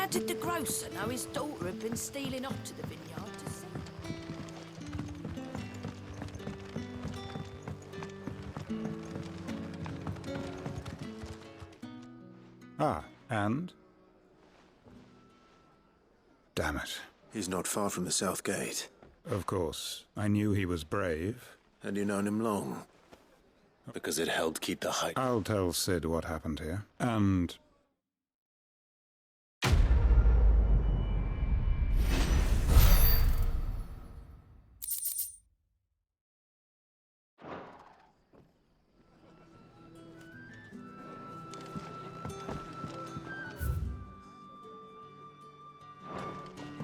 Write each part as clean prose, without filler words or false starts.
How did the grocer know his daughter had been stealing off to the vineyard to see? Ah, and? Damn it. He's not far from the South Gate. Of course. I knew he was brave. And you known him long? Because it helped keep the height. I'll tell Sid what happened here. And...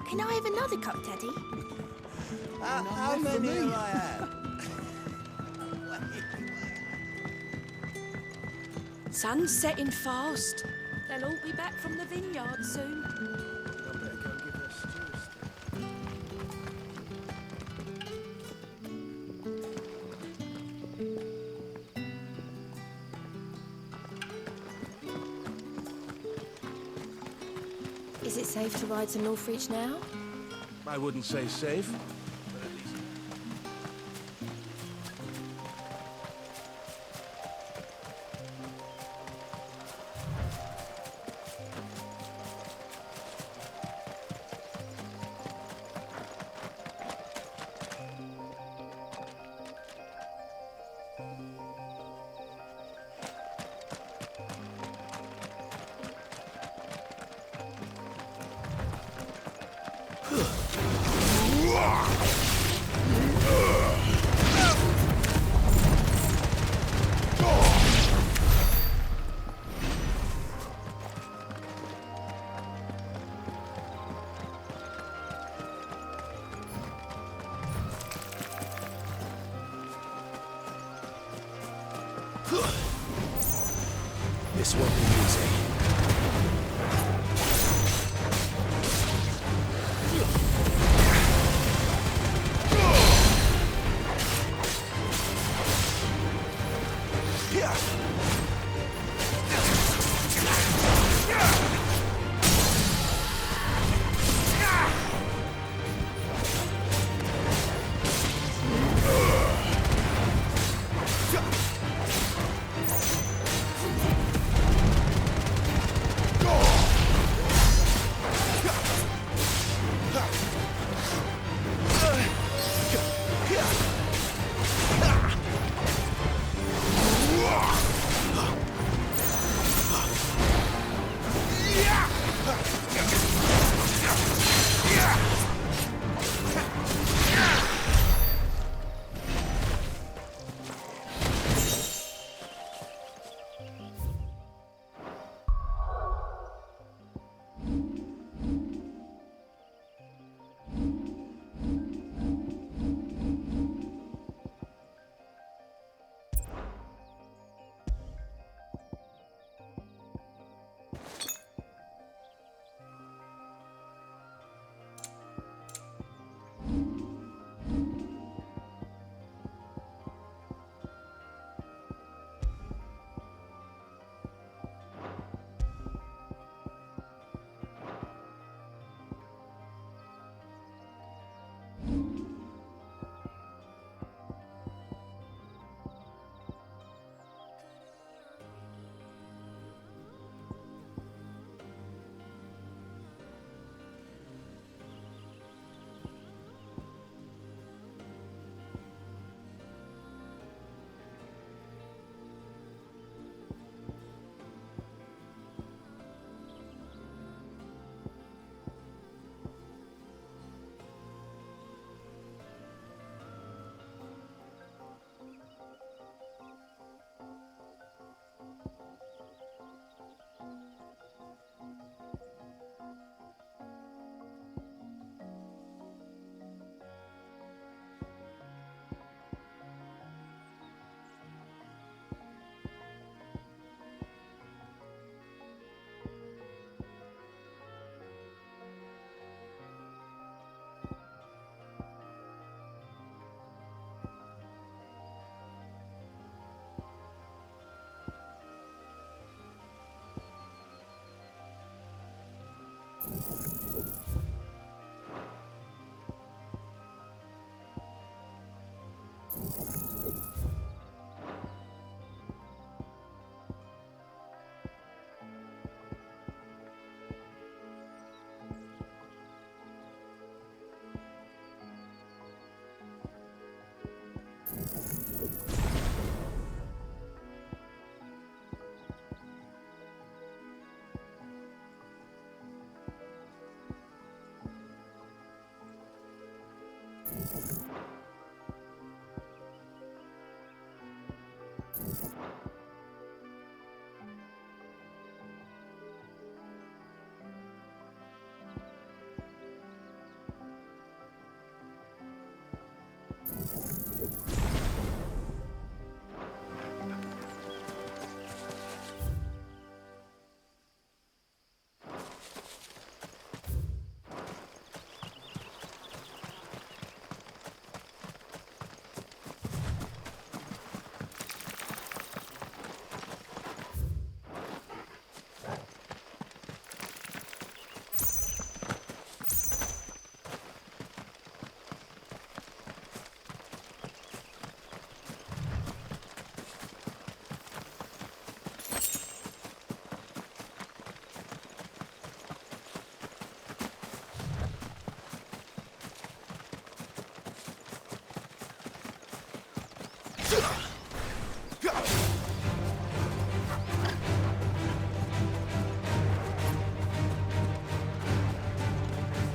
Can I have another cup, Daddy? How many do I have? Sun's setting fast. They'll all be back from the vineyard soon. I better go give her a stew. Is it safe to ride to Northreach now? I wouldn't say safe, but at least... This won't be easy.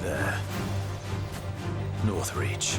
There. North Reach.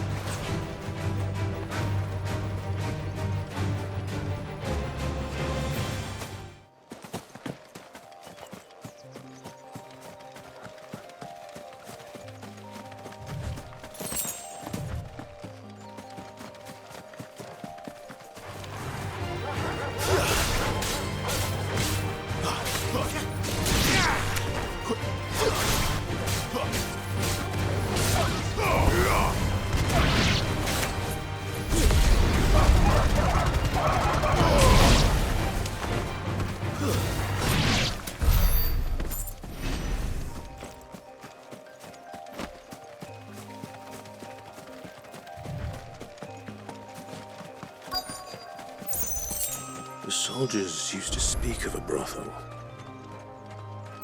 The soldiers used to speak of a brothel,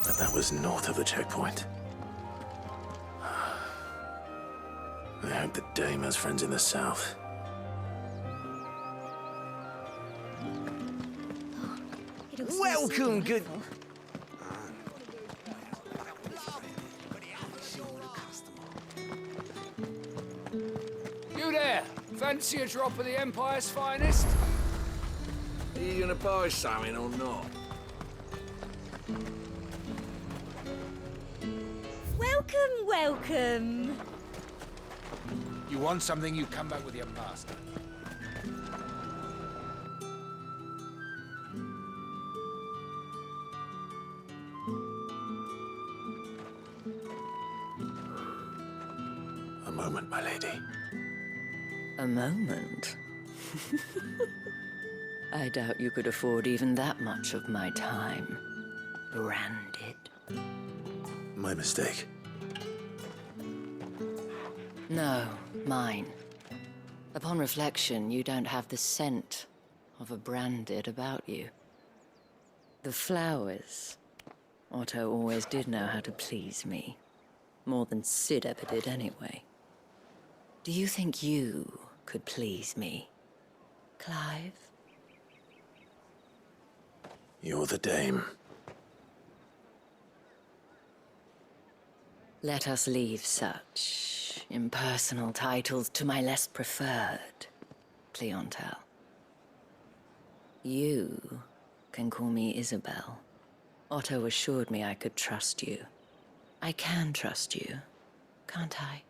but that was north of the checkpoint. I hope the dame has friends in the south. Welcome, good. You there! Fancy a drop of the Empire's finest? Are you gonna buy something or not? Welcome, welcome. You want something, you come back with your master. A moment, my lady. A moment? I doubt you could afford even that much of my time. Branded. My mistake. No, mine. Upon reflection, you don't have the scent of a branded about you. The flowers. Otto always did know how to please me. More than Sid ever did anyway. Do you think you could please me, Clive? You're the dame. Let us leave such impersonal titles to my less preferred clientele. You can call me Isabel. Otto assured me I could trust you. I can trust you, can't I?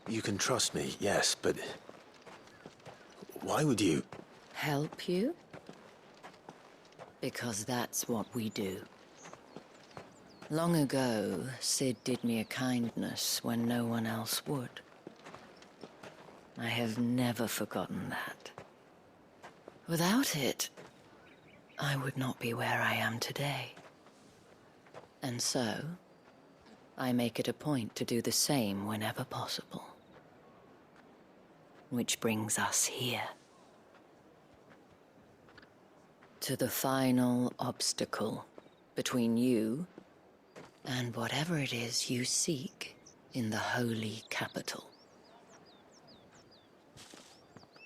You can trust me, yes, but why would you? Help you? Because that's what we do. Long ago, Sid did me a kindness when no one else would. I have never forgotten that. Without it, I would not be where I am today. And so, I make it a point to do the same whenever possible. Which brings us here. To the final obstacle between you and whatever it is you seek in the holy capital.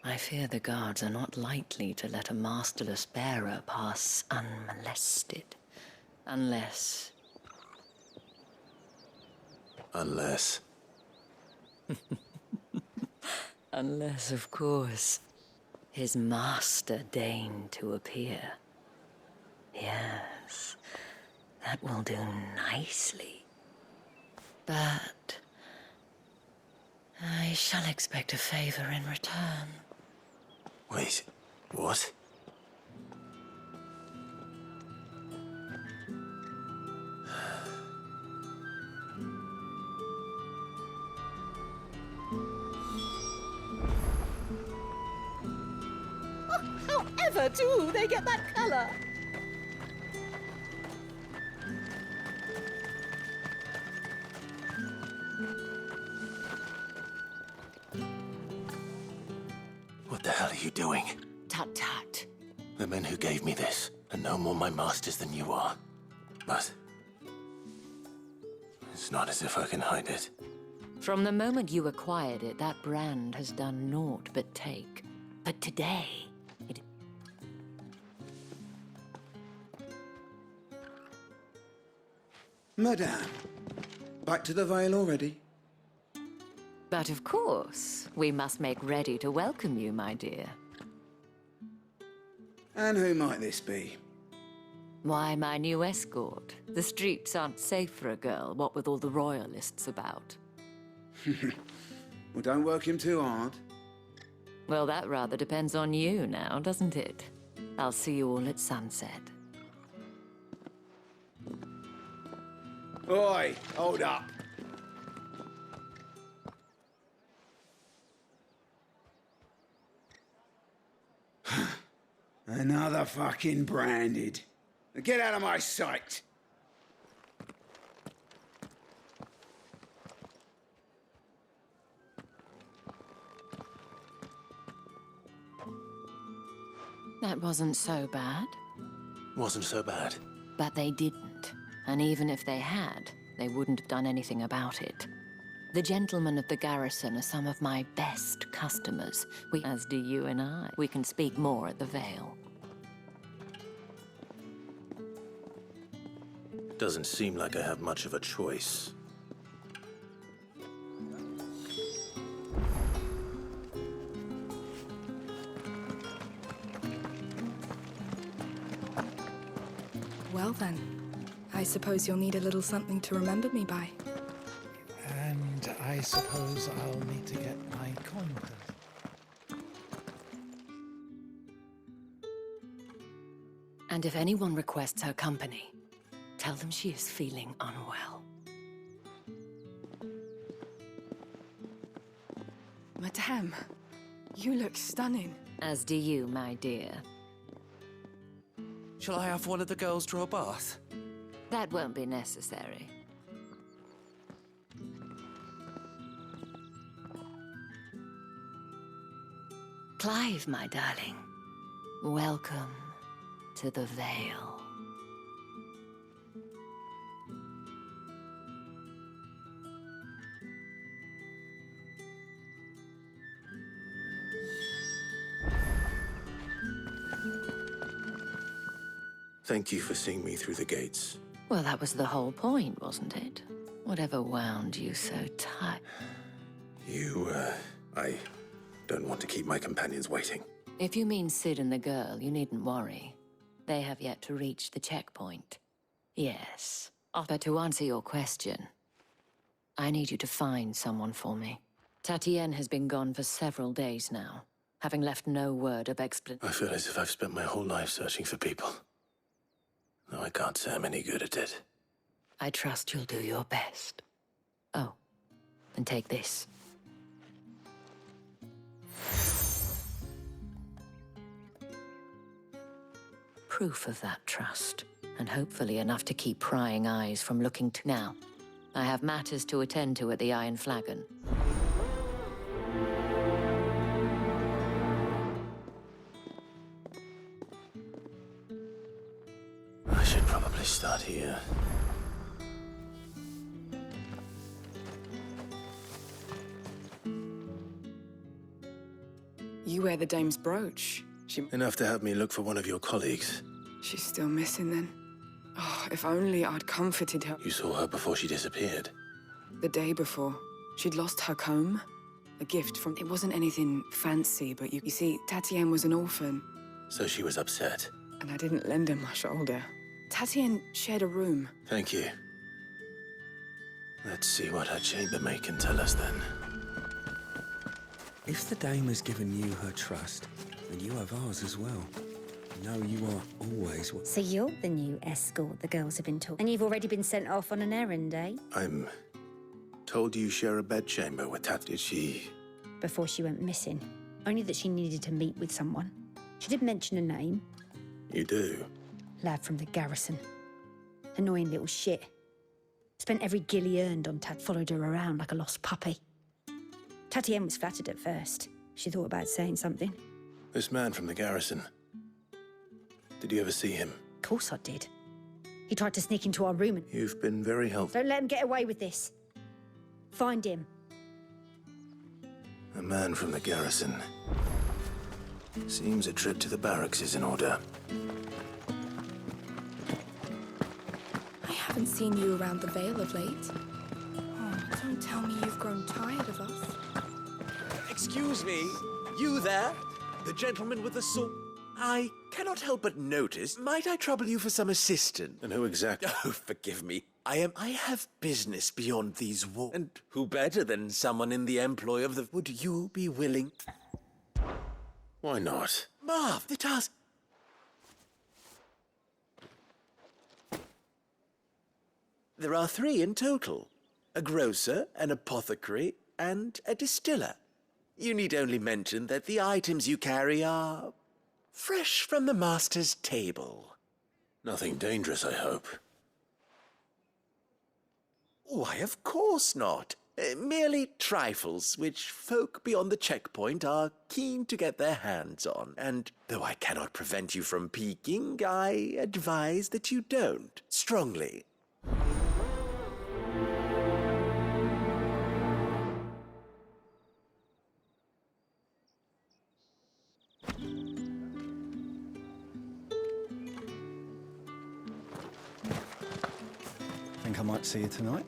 I fear the guards are not likely to let a masterless bearer pass unmolested, unless... Unless... Unless, of course, His master deigned to appear. Yes, that will do nicely. But I shall expect a favor in return. Wait, what? However, do they get that colour? What the hell are you doing? Tut tut. The men who gave me this are no more my masters than you are. But it's not as if I can hide it. From the moment you acquired it, that brand has done naught but take. But today, it... Madame, back to the Vale already? But of course, we must make ready to welcome you, my dear. And who might this be? Why, my new escort. The streets aren't safe for a girl, what with all the royalists about. Well, don't work him too hard. Well, that rather depends on you now, doesn't it? I'll see you all at sunset. Oi, hold up. Another fucking branded. Get out of my sight. That wasn't so bad. Wasn't so bad. But they didn't. And even if they had, they wouldn't have done anything about it. The gentlemen of the garrison are some of my best customers. As do you and I. We can speak more at the Vale. Doesn't seem like I have much of a choice. Well then, I suppose you'll need a little something to remember me by. And I suppose I'll need to get my coin. And if anyone requests her company, tell them she is feeling unwell. Madame, you look stunning. As do you, my dear. Shall I have one of the girls draw a bath? That won't be necessary. Clive, my darling, welcome to the Vale. Thank you for seeing me through the gates. Well, that was the whole point, wasn't it? Whatever wound you so tight. I don't want to keep my companions waiting. If you mean Sid and the girl, you needn't worry. They have yet to reach the checkpoint. Yes. But to answer your question, I need you to find someone for me. Tatienne has been gone for several days now, having left no word of explanation. I feel as if I've spent my whole life searching for people. No, I can't say I'm any good at it. I trust you'll do your best. Oh, and take this. Proof of that trust, and hopefully enough to keep prying eyes from looking to... Now, I have matters to attend to at the Iron Flagon. I should probably start here. You wear the dame's brooch. Enough to have me look for one of your colleagues. She's still missing then. Oh, if only I'd comforted her. You saw her before she disappeared. The day before, she'd lost her comb. A gift from... It wasn't anything fancy, but you see, Tatienne was an orphan. So she was upset. And I didn't lend her my shoulder. Tatienne shared a room. Thank you. Let's see what her chambermaid can tell us then. If the dame has given you her trust, then you have ours as well. No, you are always... So you're the new escort the girls have been talking. And you've already been sent off on an errand, eh? I'm told you share a bedchamber with Tat. Did she? Before she went missing. Only that she needed to meet with someone. She did mention a name. You do? Lad from the garrison. Annoying little shit. Spent every guil he earned on Tat, followed her around like a lost puppy. Tatienne was flattered at first. She thought about saying something. This man from the garrison. Did you ever see him? Of course I did. He tried to sneak into our room and... You've been very helpful. Don't let him get away with this. Find him. A man from the garrison. Seems a trip to the barracks is in order. I haven't seen you around the Vale of late. Oh, don't tell me you've grown tired of us. Excuse me, you there? The gentleman with the sword? I cannot help but notice. Might I trouble you for some assistance? And who exactly? Oh, forgive me. I have business beyond these walls. And who better than someone in the employ of the... Would you be willing? Why not? Marv, the task... There are 3 in total. A grocer, an apothecary, and a distiller. You need only mention that the items you carry are... fresh from the master's table. Nothing dangerous, I hope. Why, of course not. Merely trifles which folk beyond the checkpoint are keen to get their hands on. And though I cannot prevent you from peeking, I advise that you don't. Strongly. Think I might see you tonight?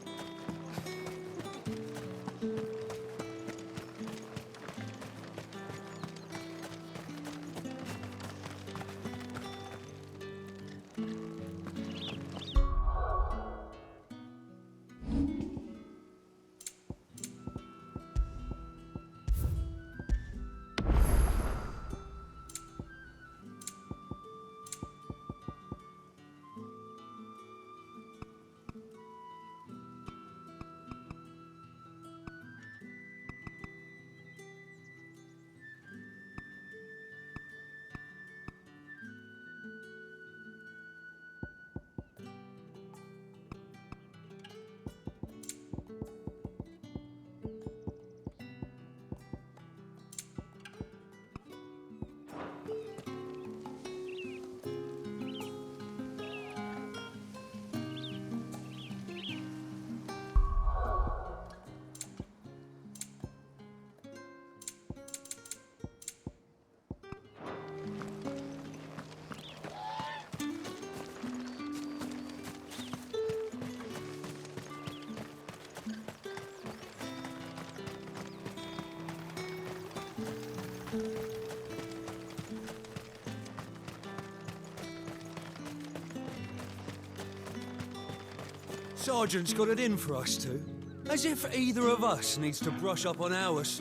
Sergeant's got it in for us two. As if either of us needs to brush up on ours.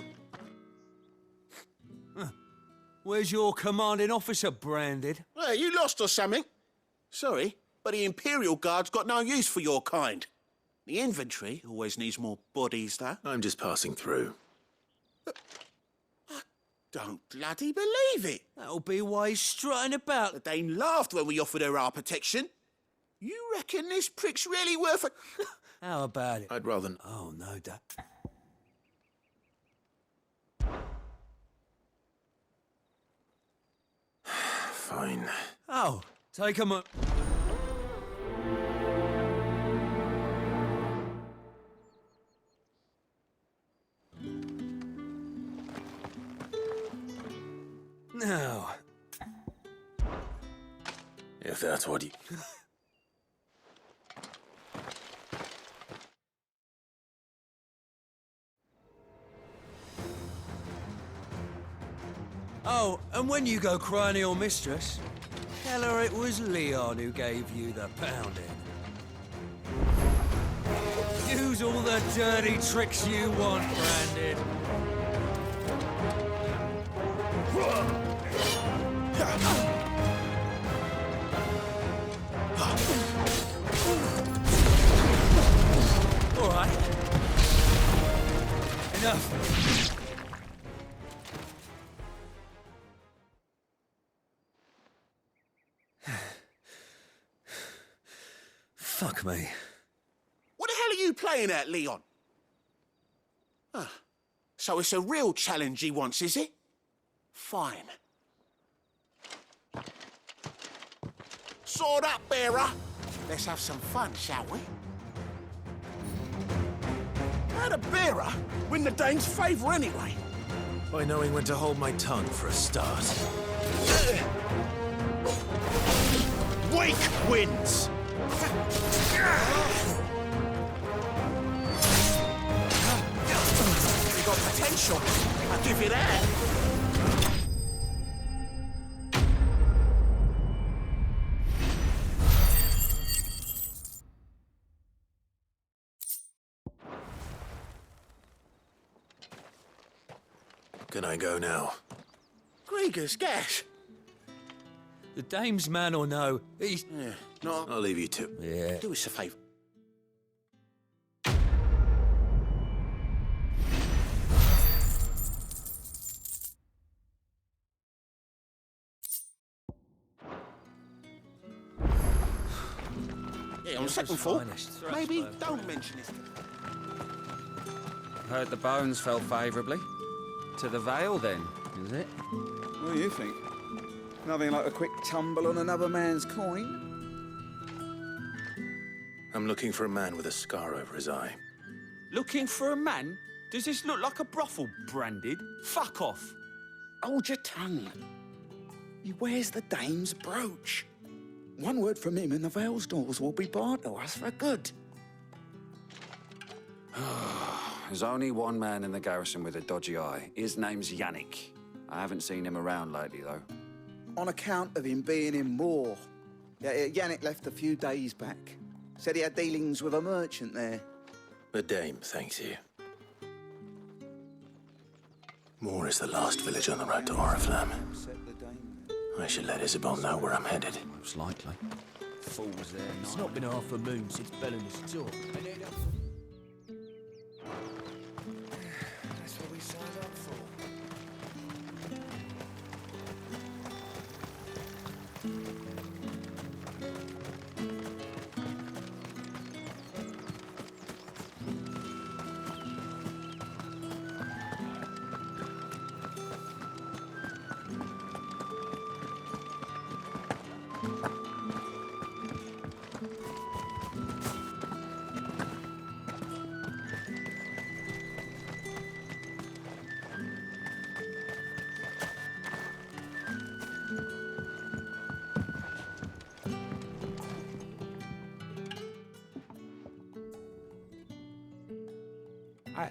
Where's your commanding officer branded? Well, you lost or something? Sorry, but the Imperial Guard's got no use for your kind. The infantry always needs more bodies, though. I'm just passing through. I don't bloody believe it. That'll be why he's strutting about. The Dane laughed when we offered her our protection. You reckon this prick's really worth a... How about it? I'd rather... Oh, no, Dad. Fine. Oh, take him up. Now. If that's what you... Oh, and when you go crying to your mistress, tell her it was Leon who gave you the pounding. Use all the dirty tricks you want, Branded. All right. Enough. Fuck me. What the hell are you playing at, Leon? Ah, so it's a real challenge he wants, is it? Fine. Sword up, bearer. Let's have some fun, shall we? How'd a bearer win the Dane's favour anyway? By knowing when to hold my tongue for a start. Wake wins! You got potential. I'll give you that. Can I go now? Grieger's gas. The dame's man or no, he's... Yeah, no. I'll leave you to. Yeah. Do us a favour. Yeah, on second thought, maybe don't mention it. Heard the bones fell favourably. To the Vale, then, is it? What do you think? Nothing like a quick tumble on another man's coin? I'm looking for a man with a scar over his eye. Looking for a man? Does this look like a brothel, Branded? Fuck off. Hold your tongue. He wears the dame's brooch. One word from him and the Vale's doors will be barred to us for good. There's only one man in the garrison with a dodgy eye. His name's Yannick. I haven't seen him around lately, though. On account of him being in war. Yeah, Yannick left a few days back. Said he had dealings with a merchant there. The dame thanks you. Moor is the last village on the road to Oriflamme. I should let Isabel know where I'm headed. Most likely. Fools there. It's not been half a moon since Bellen's talk. That's what we signed up for.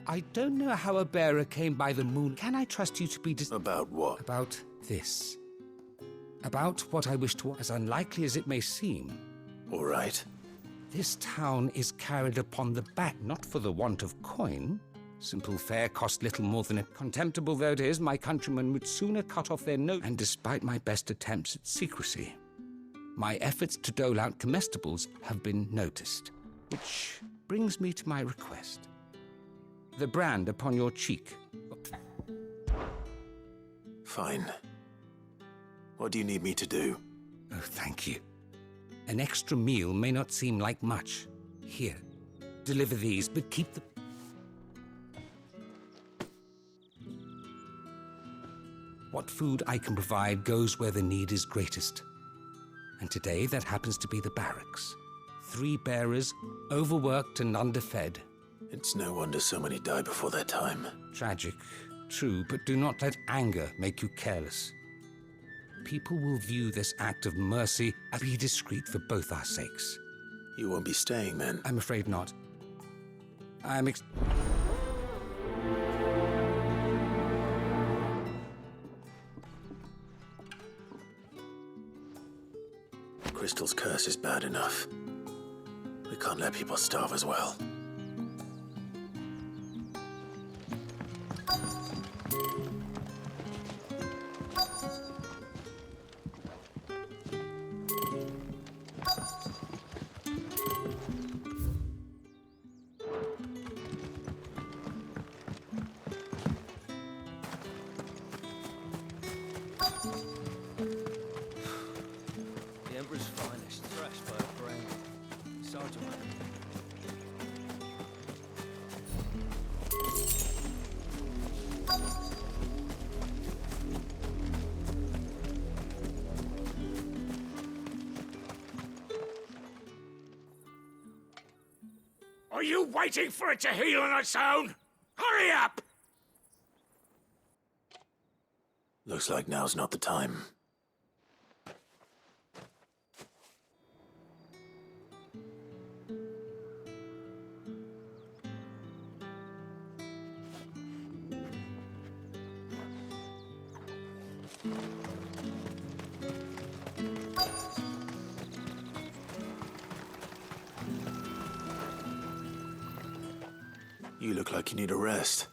I don't know how a bearer came by the moon. Can I trust you to be About what? About this. About what I wish to, as unlikely as it may seem. All right. This town is carried upon the back, not for the want of coin. Simple fare cost little more than it. Contemptible though it is, my countrymen would sooner cut off their nose. And despite my best attempts at secrecy, my efforts to dole out comestibles have been noticed. Which brings me to my request. The brand upon your cheek. Fine. What do you need me to do? Oh, thank you. An extra meal may not seem like much. Here, deliver these, but keep the... What food I can provide goes where the need is greatest. And today, that happens to be the barracks. 3 bearers, overworked and underfed. It's no wonder so many die before their time. Tragic, true, but do not let anger make you careless. People will view this act of mercy as be discreet for both our sakes. You won't be staying, then? I'm afraid not. I'm Crystal's curse is bad enough. We can't let people starve as well. The Emperor's finest, thrashed by a brain. Sergeant. Are you waiting for it to heal on its own? Hurry up! Looks like now's not the time. You look like you need a rest.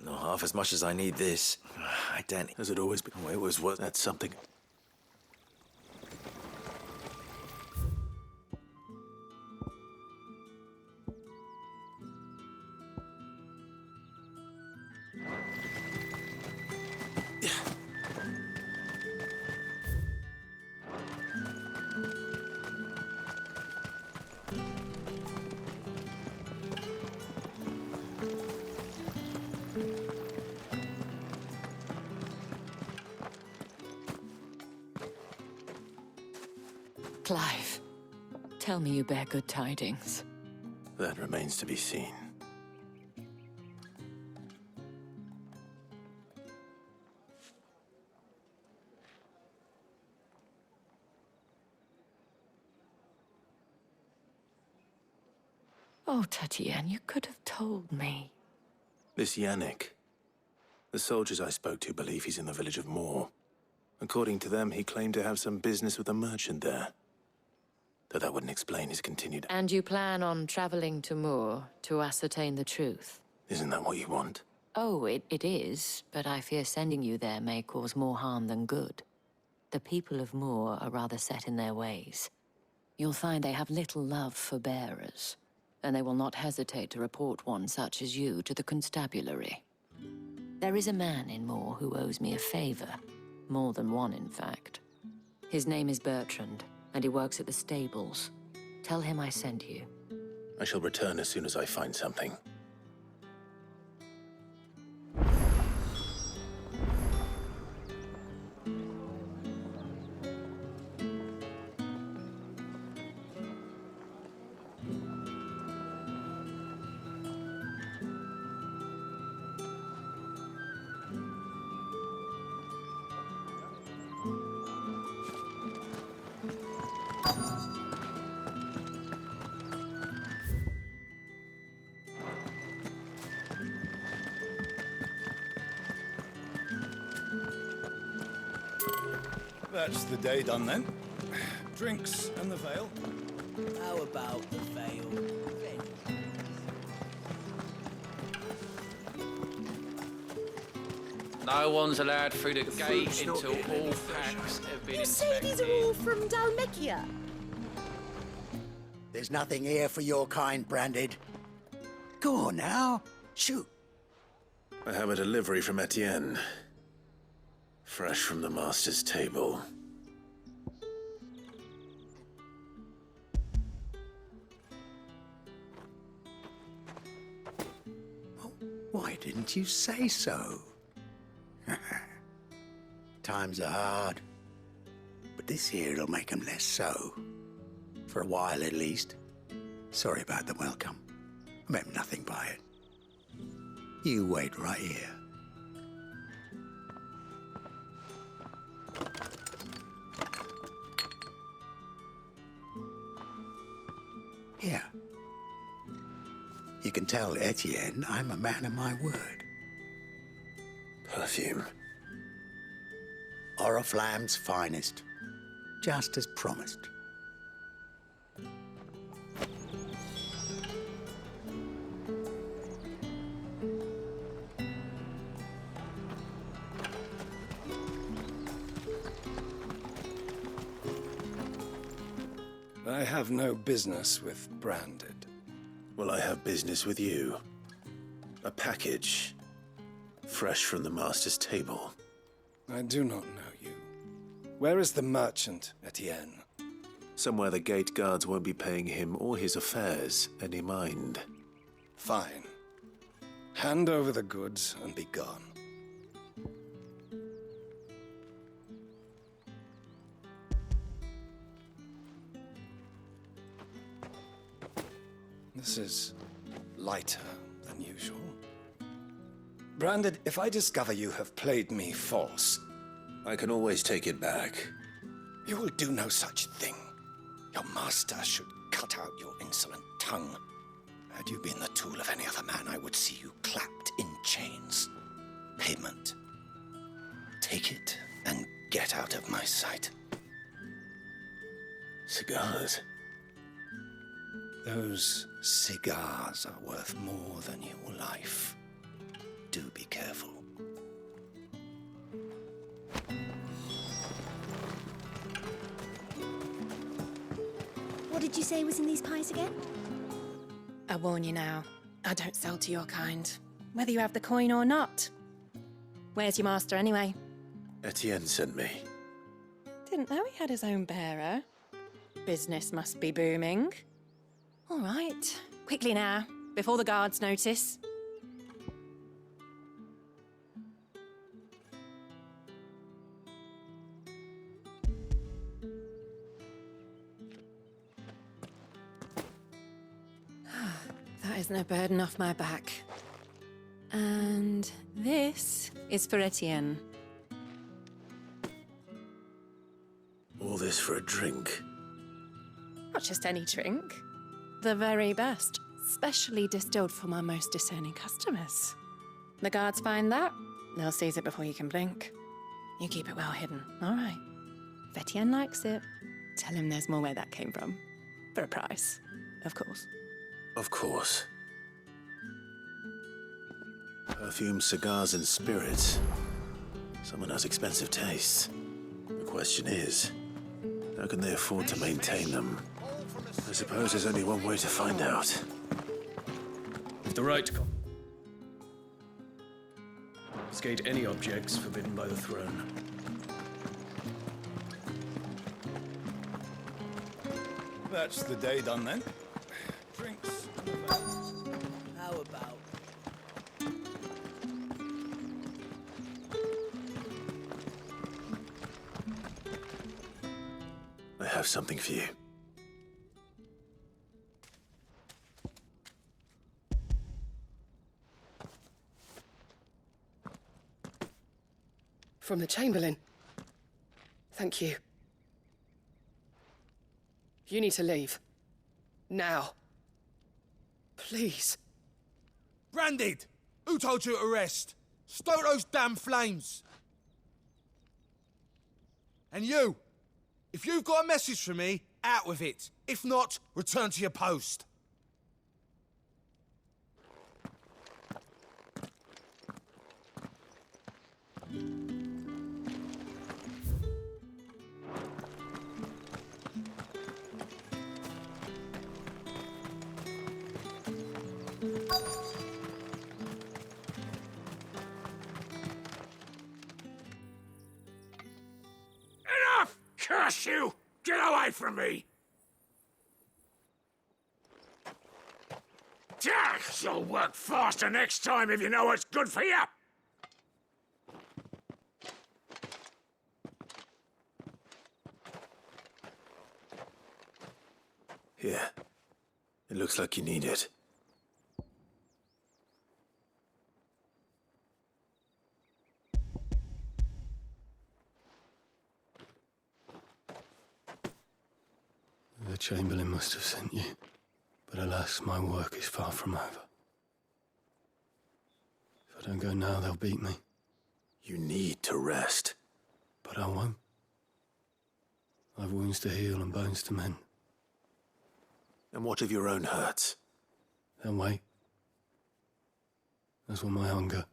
Not half as much as I need this. I don't. Has it always been? Oh, it was what? That's something. Clive, tell me you bear good tidings. That remains to be seen. Oh, Tatienne, you could have told me. This Yannick. The soldiers I spoke to believe he's in the village of Moor. According to them, he claimed to have some business with a merchant there. Though that wouldn't explain his continued... And you plan on traveling to Moor to ascertain the truth? Isn't that what you want? Oh, it is, but I fear sending you there may cause more harm than good. The people of Moor are rather set in their ways. You'll find they have little love for bearers, and they will not hesitate to report one such as you to the constabulary. There is a man in Moor who owes me a favor. More than one, in fact. His name is Bertrand, and he works at the stables. Tell him I sent you. I shall return as soon as I find something. That's the day done then. Drinks and the veil. How about the veil? No one's allowed through the gate until all packs have been You say these are all from Dalmekia? There's nothing here for your kind, Branded. Go on now. Shoot. I have a delivery from Etienne. Fresh from the master's table. Why didn't you say so? Times are hard, but this here'll make them less so. For a while, at least. Sorry about the welcome. I meant nothing by it. You wait right here. Here. You can tell Etienne I'm a man of my word. Perfume. Oriflamme's finest. Just as promised. I have no business with Branded. Well, I have business with you. A package. Fresh from the master's table. I do not know you. Where is the merchant, Etienne? Somewhere the gate guards won't be paying him or his affairs any mind. Fine. Hand over the goods and be gone. This is lighter than usual. Branded, if I discover you have played me false... I can always take it back. You will do no such thing. Your master should cut out your insolent tongue. Had you been the tool of any other man, I would see you clapped in chains. Payment. Take it and get out of my sight. Cigars? Those cigars are worth more than your life. Do be careful. What did you say was in these pies again? I warn you now, I don't sell to your kind, whether you have the coin or not. Where's your master anyway? Etienne sent me. Didn't know he had his own bearer. Business must be booming. All right, quickly now, before the guards notice. That is no burden off my back. And this is for Etienne. All this for a drink? Not just any drink. The very best, specially distilled for my most discerning customers. The guards find that, they'll seize it before you can blink. You keep it well hidden, all right? If Etienne likes it, tell him there's more where that came from. For a price, of course. Of course. Perfume, cigars, and spirits. Someone has expensive tastes. The question is, how can they afford to maintain them? I suppose there's only one way to find out. With the right to confiscate any objects forbidden by the throne. That's the day done then. Drinks. How about? I have something for you. From the Chamberlain. Thank you. You need to leave. Now. Please. Branded! Who told you to rest? Stoke those damn flames! And you! If you've got a message for me, out with it. If not, return to your post. Enough! Curse you! Get away from me! You'll work faster next time if you know what's good for you! Here. It looks like you need it. The Chamberlain must have sent you, but alas, my work is far from over. If I don't go now, they'll beat me. You need to rest. But I won't. I've wounds to heal and bones to mend. And what of your own hurts? They'll wait. As will my hunger.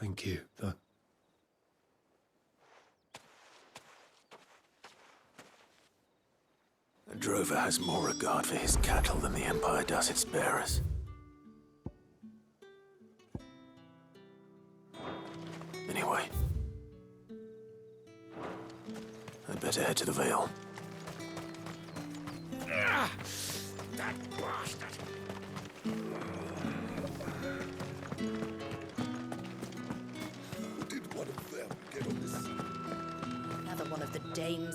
Thank you, though. A drover has more regard for his cattle than the Empire does its bearers. Anyway, I'd better head to the Vale. That bastard! Did one of them get on this? Another one of the dames.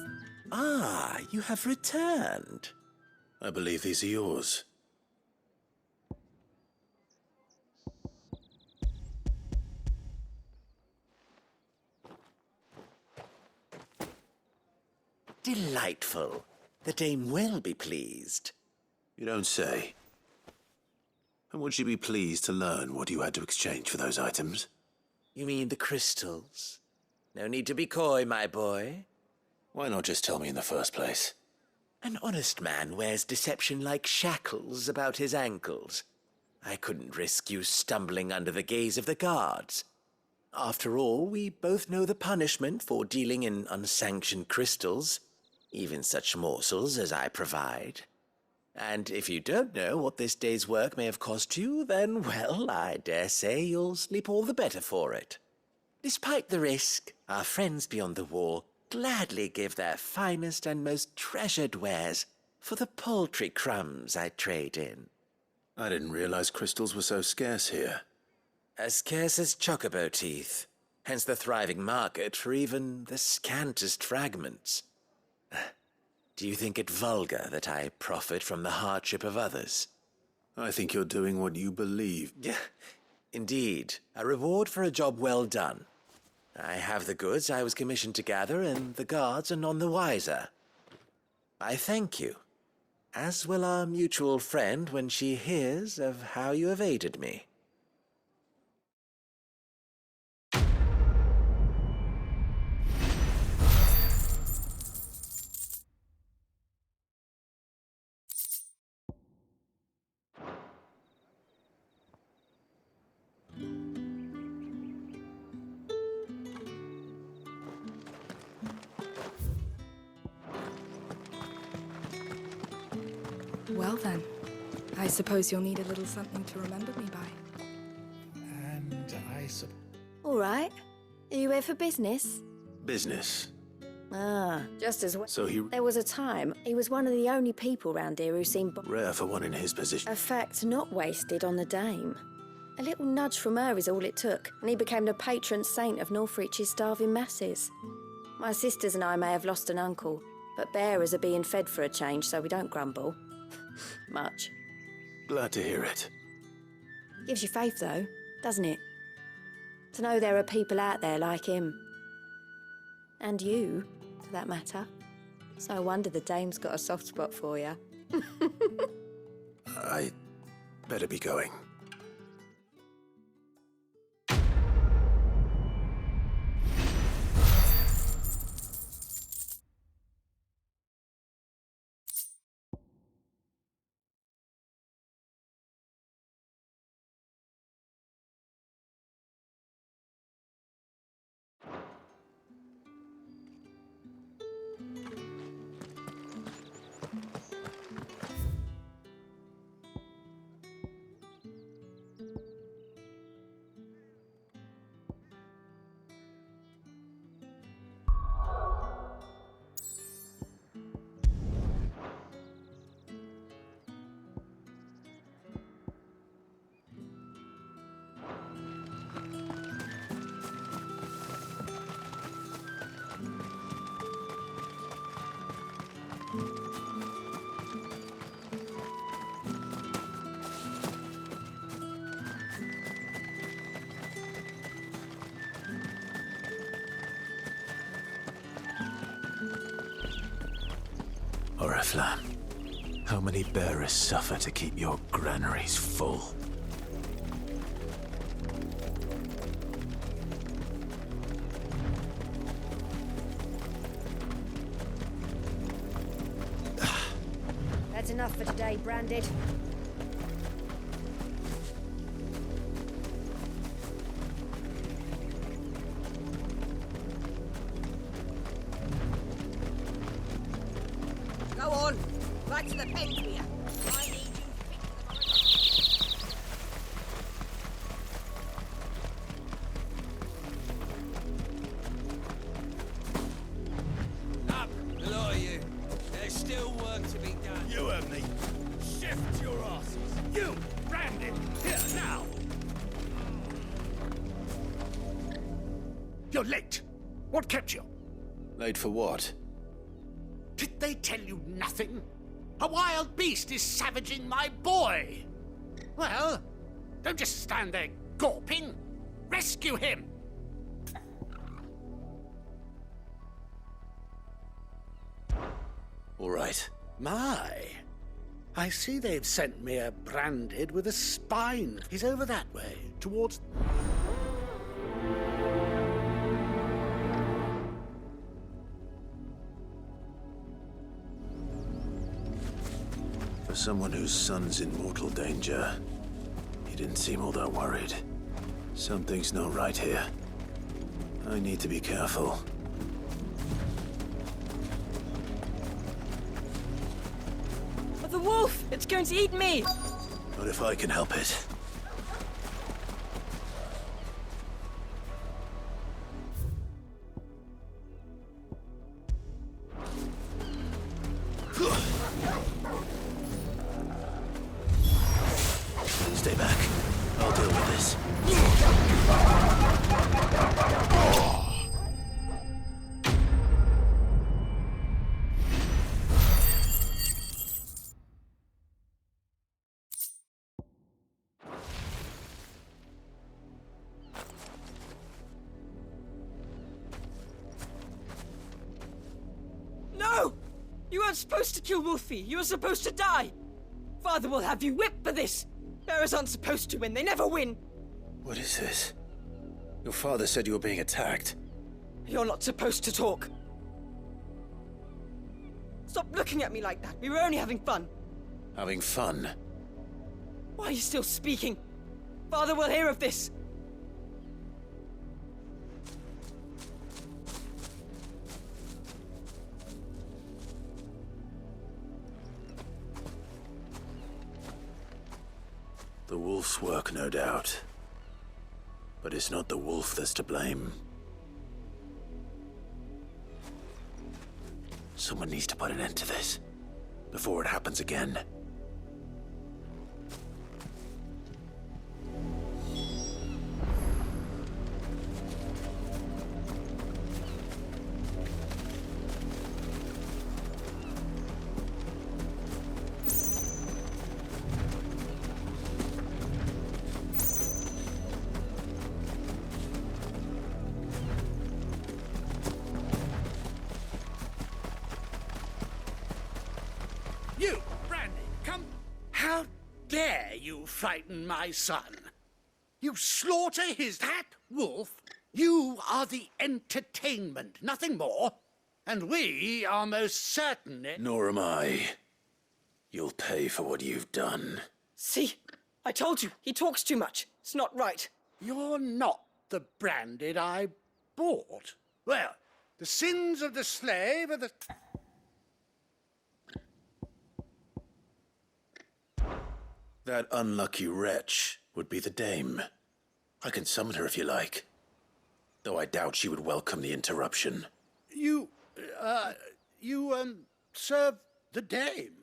Ah, you have returned. I believe these are yours. Delightful. The dame will be pleased. You don't say. And would she be pleased to learn what you had to exchange for those items? You mean the crystals? No need to be coy, my boy. Why not just tell me in the first place? An honest man wears deception like shackles about his ankles. I couldn't risk you stumbling under the gaze of the guards. After all, we both know the punishment for dealing in unsanctioned crystals, even such morsels as I provide. And if you don't know what this day's work may have cost you, then, well, I dare say you'll sleep all the better for it. Despite the risk, our friends beyond the wall gladly give their finest and most treasured wares for the paltry crumbs I trade in. I didn't realize crystals were so scarce here. As scarce as chocobo teeth, hence the thriving market for even the scantest fragments. Do you think it vulgar that I profit from the hardship of others? I think you're doing what you believe. Indeed, a reward for a job well done. I have the goods I was commissioned to gather, and the guards are none the wiser. I thank you, as will our mutual friend when she hears of how you have aided me. Well then, I suppose you'll need a little something to remember me by. And I suppose... All right. Are you here for business? Business. Ah, just as well. So he... There was a time he was one of the only people round here who seemed... Rare for one in his position. A fact not wasted on the dame. A little nudge from her is all it took, and he became the patron saint of Northreach's starving masses. My sisters and I may have lost an uncle, but bearers are being fed for a change, so we don't grumble. Much. Glad to hear it. Gives you faith, though, doesn't it? To know there are people out there like him. And you, for that matter. It's no wonder the dame's got a soft spot for you. I better be going. Oriflamme, how many bearers suffer to keep your granaries full? enough for today, Branded. Go on. Back to the pens here. I need you Up, the lot of you. There's still work to be done. You heard me. Shift your asses. You, Brandon, here, now. You're late. What kept you? Late for what? Did they tell you nothing? A wild beast is savaging my boy. Well, don't just stand there gawping. Rescue him. All right. My. I see they've sent me a Branded with a spine. He's over that way, towards... For someone whose son's in mortal danger, he didn't seem all that worried. Something's not right here. I need to be careful. The wolf! It's going to eat me! Not if I can help it. Stay back. I'll deal with this. No! You weren't supposed to kill Wolfie. You were supposed to die. Father will have you whipped for this. Bearers aren't supposed to win. They never win. What is this? Your father said you were being attacked. You're not supposed to talk. Stop looking at me like that. We were only having fun. Having fun? Why are you still speaking? Father will hear of this. The wolf's work, no doubt. But it's not the wolf that's to blame. Someone needs to put an end to this, before it happens again. You, Brandy, come. How dare you frighten my son? You slaughter that wolf? You are the entertainment, nothing more. And we are most certainly... Nor am I. You'll pay for what you've done. See? I told you. He talks too much. It's not right. You're not the Branded I bought. Well, the sins of the slave are the... That unlucky wretch would be the dame. I can summon her if you like. Though I doubt she would welcome the interruption. You serve the dame.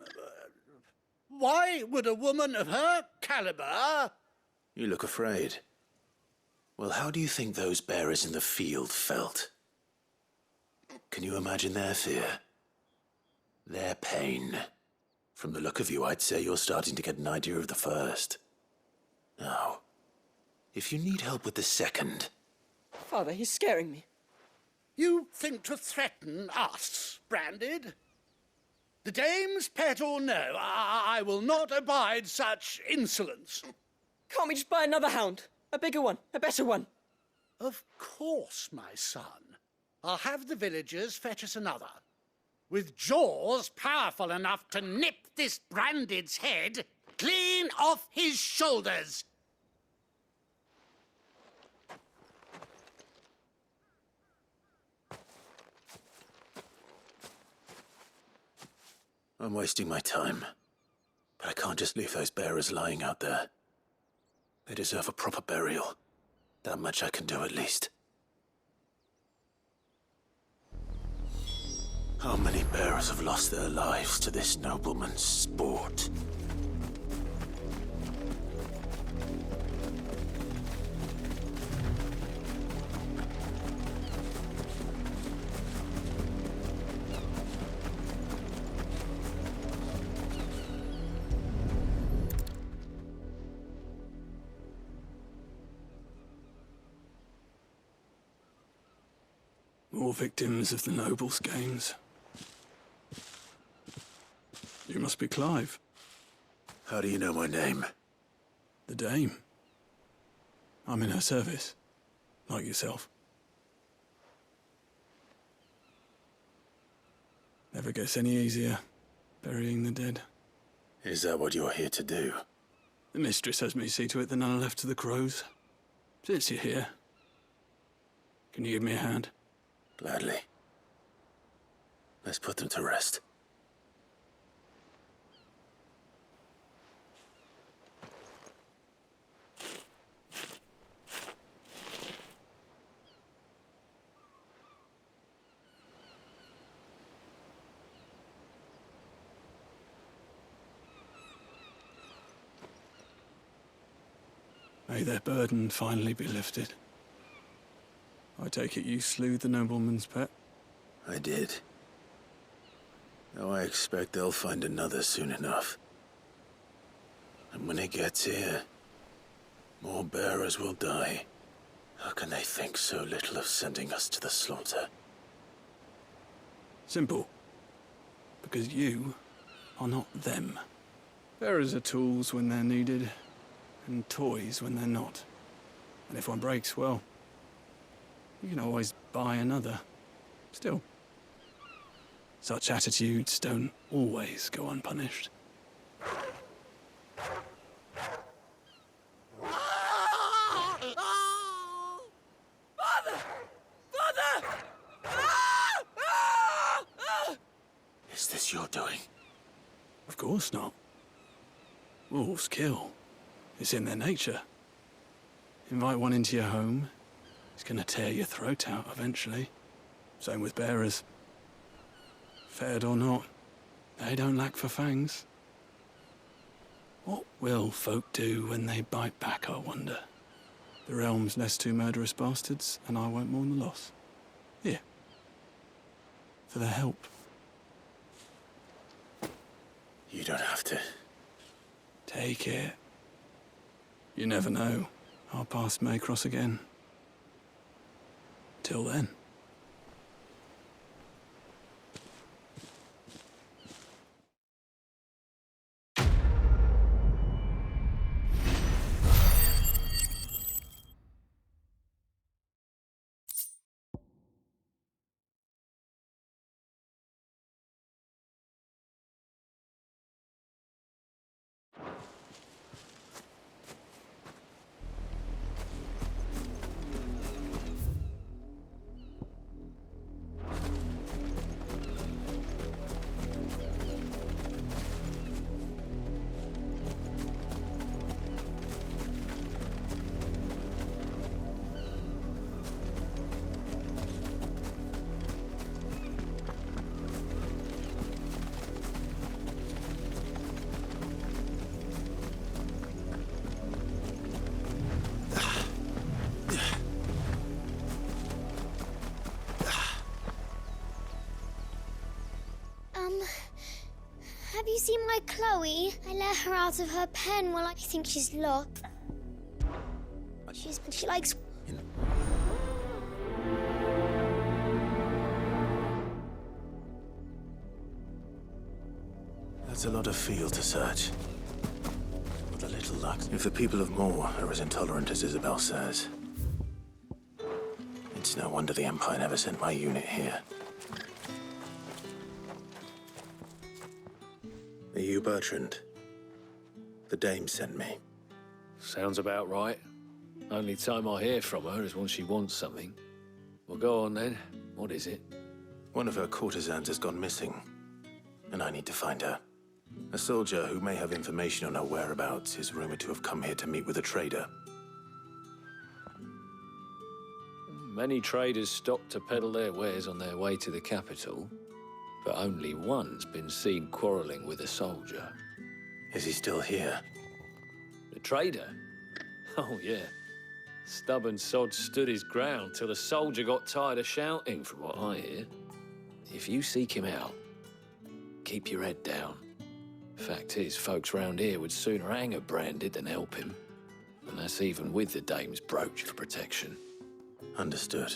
Why would a woman of her caliber... You look afraid. Well, how do you think those bearers in the field felt? Can you imagine their fear? Their pain? From the look of you, I'd say you're starting to get an idea of the first. Now, if you need help with the second... Father, he's scaring me. You think to threaten us, Branded? The dame's pet or no, I will not abide such insolence. Can't we just buy another hound? A bigger one, a better one. Of course, my son. I'll have the villagers fetch us another. with jaws powerful enough to nip this Branded's head clean off his shoulders. I'm wasting my time. But I can't just leave those bearers lying out there. They deserve a proper burial. That much I can do at least. How many bearers have lost their lives to this nobleman's sport? More victims of the nobles' games. You must be Clive. How do you know my name? The Dame. I'm in her service, like yourself. Never gets any easier, burying the dead. Is that what you're here to do? The mistress has me see to it that none are left to the crows. Since you're here, can you give me a hand? Gladly. Let's put them to rest. May their burden finally be lifted. I take it you slew the nobleman's pet? I did. Now I expect they'll find another soon enough. And when it gets here, more bearers will die. How can they think so little of sending us to the slaughter? Simple. Because you are not them. Bearers are tools when they're needed, and toys when they're not. And if one breaks, well, you can always buy another. Still, such attitudes don't always go unpunished. Father! Father! Is this your doing? Of course not. Wolves kill. It's in their nature. Invite one into your home, it's gonna tear your throat out eventually. Same with bearers. Fed or not, they don't lack for fangs. What will folk do when they bite back, I wonder? The realm's less two murderous bastards, and I won't mourn the loss. Here. For their help. You don't have to. Take it. You never know. Our paths may cross again. Till then. Have you seen my Chloe? I let her out of her pen while I think she's lost. She likes... That's a lot of field to search. With a little luck, if the people of Moor are as intolerant as Isabel says, it's no wonder the Empire never sent my unit here. Are you Bertrand? The dame sent me. Sounds about right. Only time I hear from her is when she wants something. Well, go on then. What is it? One of her courtesans has gone missing, and I need to find her. A soldier who may have information on her whereabouts is rumored to have come here to meet with a trader. Many traders stop to peddle their wares on their way to the capital, but only one's been seen quarrelling with a soldier. Is he still here? The trader? Oh, yeah. Stubborn sod stood his ground till the soldier got tired of shouting, from what I hear. If you seek him out, keep your head down. Fact is, folks round here would sooner hang a branded than help him. And that's even with the dame's brooch for protection. Understood.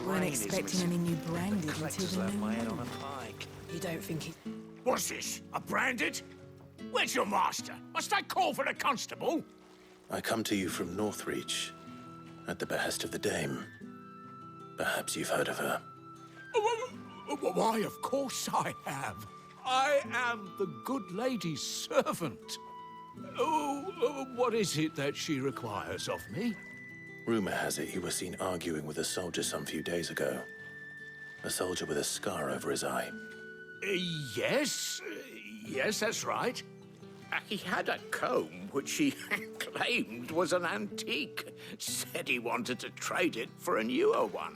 Weren't expecting any new branded until the new moon. You don't think he... What's this? A branded? Where's your master? Must I call for the constable? I come to you from Northreach, at the behest of the dame. Perhaps you've heard of her. Why, of course I have. I am the good lady's servant. What is it that she requires of me? Rumor has it you were seen arguing with a soldier some few days ago. A soldier with a scar over his eye. Yes, that's right. He had a comb which he claimed was an antique. Said he wanted to trade it for a newer one.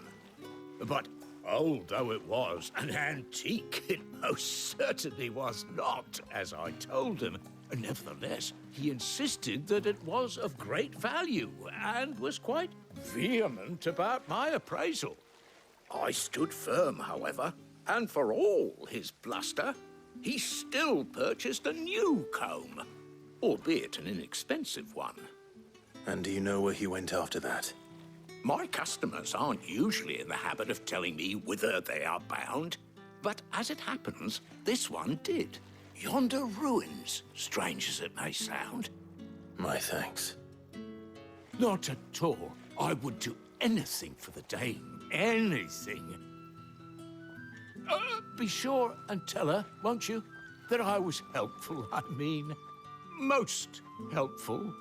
But old though it was, an antique it most certainly was not, as I told him. Nevertheless, he insisted that it was of great value and was quite vehement about my appraisal. I stood firm, however, and for all his bluster, he still purchased a new comb, albeit an inexpensive one. And do you know where he went after that? My customers aren't usually in the habit of telling me whither they are bound, but as it happens, this one did. Yonder ruins, strange as it may sound. My thanks. Not at all. I would do anything for the dame. Anything. Be sure and tell her, won't you, that I was helpful. I mean, most helpful.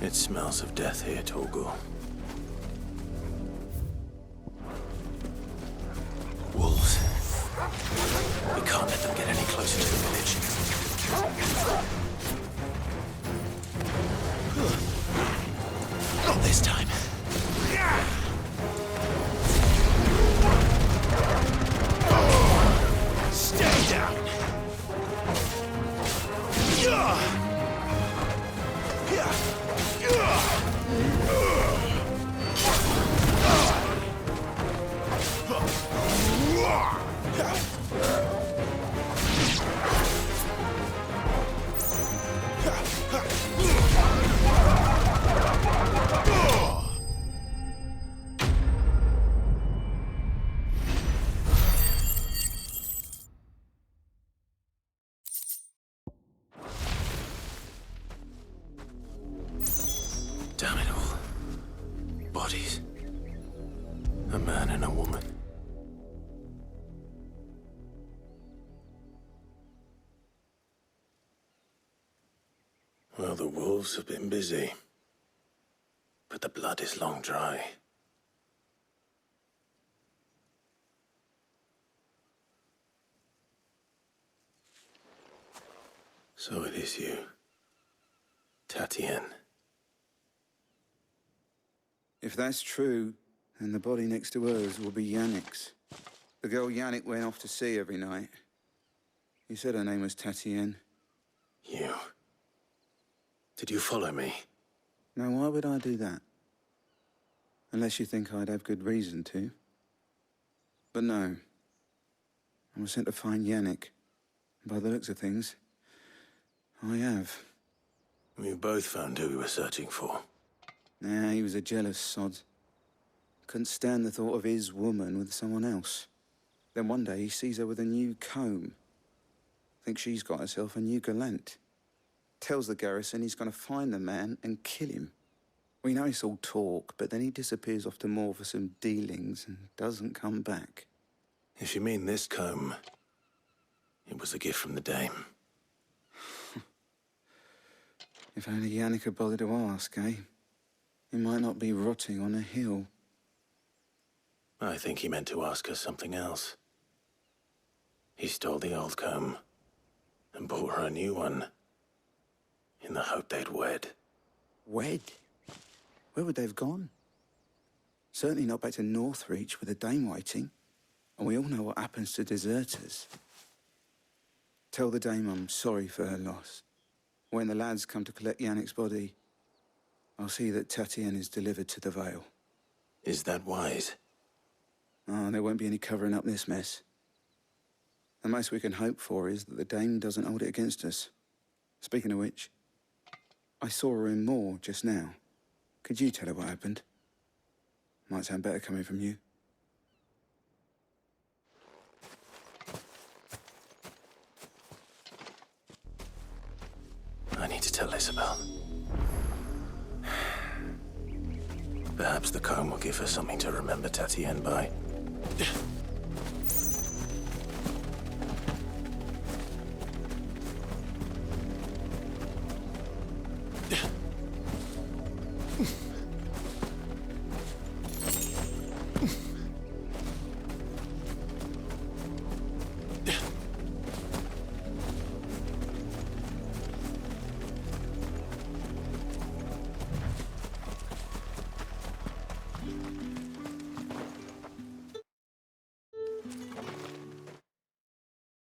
It smells of death here, Torgal. Wolves. We can't let them get any closer to the village. Not this time. Stay down. Damn it all. Bodies. A man and a woman. Well, the wolves have been busy. But the blood is long dry. So it is you, Tatienne. If that's true, then the body next to hers will be Yannick's. The girl Yannick went off to see every night. He said her name was Tatienne. You... Did you follow me? Now, why would I do that? Unless you think I'd have good reason to. But no. I was sent to find Yannick. By the looks of things, I have. We've both found who we were searching for. Nah, he was a jealous sod. Couldn't stand the thought of his woman with someone else. Then one day he sees her with a new comb. Thinks she's got herself a new gallant. Tells the garrison he's gonna find the man and kill him. We know it's all talk, but then he disappears off to Moor for some dealings and doesn't come back. If you mean this comb, it was a gift from the dame. If only Yannick had bothered to ask, eh? He might not be rotting on a hill. I think he meant to ask her something else. He stole the old comb and bought her a new one in the hope they'd wed. Wed? Where would they have gone? Certainly not back to Northreach with the dame waiting. And we all know what happens to deserters. Tell the dame I'm sorry for her loss. When the lads come to collect Yannick's body, I'll see that Tatienne is delivered to the Vale. Is that wise? Oh, there won't be any covering up this mess. The most we can hope for is that the dame doesn't hold it against us. Speaking of which, I saw her in Moor just now. Could you tell her what happened? Might sound better coming from you. I need to tell Isabel. Perhaps the comb will give her something to remember Tatienne by.